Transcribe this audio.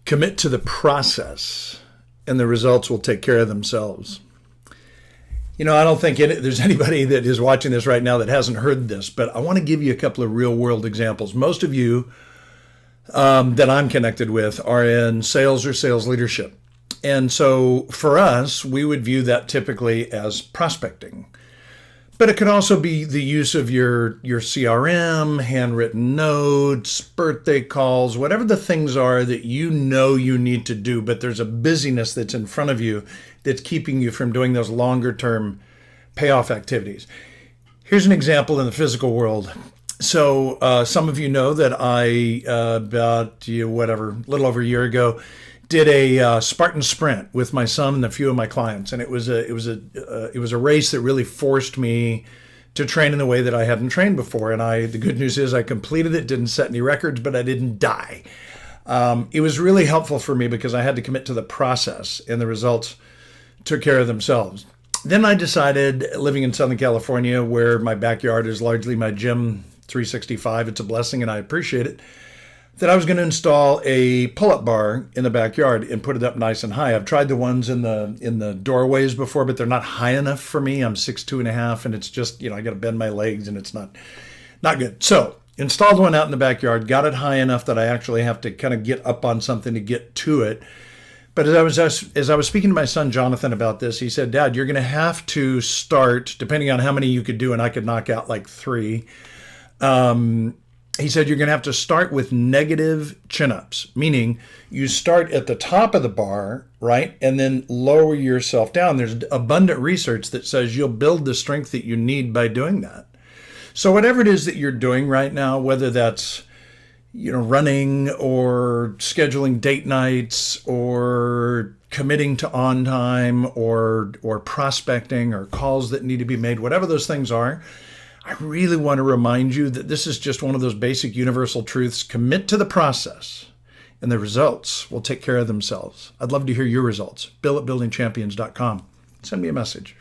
Commit to the process, and the results will take care of themselves. I don't think there's anybody that is watching this right now that hasn't heard this, but I want to give you a couple of real world examples. Most of you that I'm connected with are in sales or sales leadership. And so for us, we would view that typically as prospecting. But it could also be the use of your CRM, handwritten notes, birthday calls, whatever the things are that you need to do, but there's a busyness that's in front of you that's keeping you from doing those longer term payoff activities. Here's an example in the physical world. So some of you know that I, about a little over a year ago, did a Spartan sprint with my son and a few of my clients, and it was a race that really forced me to train in the way that I hadn't trained before. And the good news is I completed it, didn't set any records, but I didn't die. It was really helpful for me because I had to commit to the process, and the results took care of themselves. Then I decided, living in Southern California, where my backyard is largely my gym 365, it's a blessing and I appreciate it, that I was going to install a pull-up bar in the backyard and put it up nice and high. I've tried the ones in the doorways before, but they're not high enough for me. I'm 6'2.5", and it's just, I got to bend my legs, and it's not good. So installed one out in the backyard, got it high enough that I actually have to kind of get up on something to get to it. But as I was speaking to my son Jonathan about this, he said, "Dad, you're going to have to start, depending on how many you could do, and I could knock out like 3. He said, you're going to have to start with negative chin-ups, meaning you start at the top of the bar, right, and then lower yourself down. There's abundant research that says you'll build the strength that you need by doing that. So whatever it is that you're doing right now, whether that's running or scheduling date nights or committing to on time or prospecting or calls that need to be made, whatever those things are, I really want to remind you that this is just one of those basic universal truths. Commit to the process, and the results will take care of themselves. I'd love to hear your results. Bill@buildingchampions.com. Send me a message.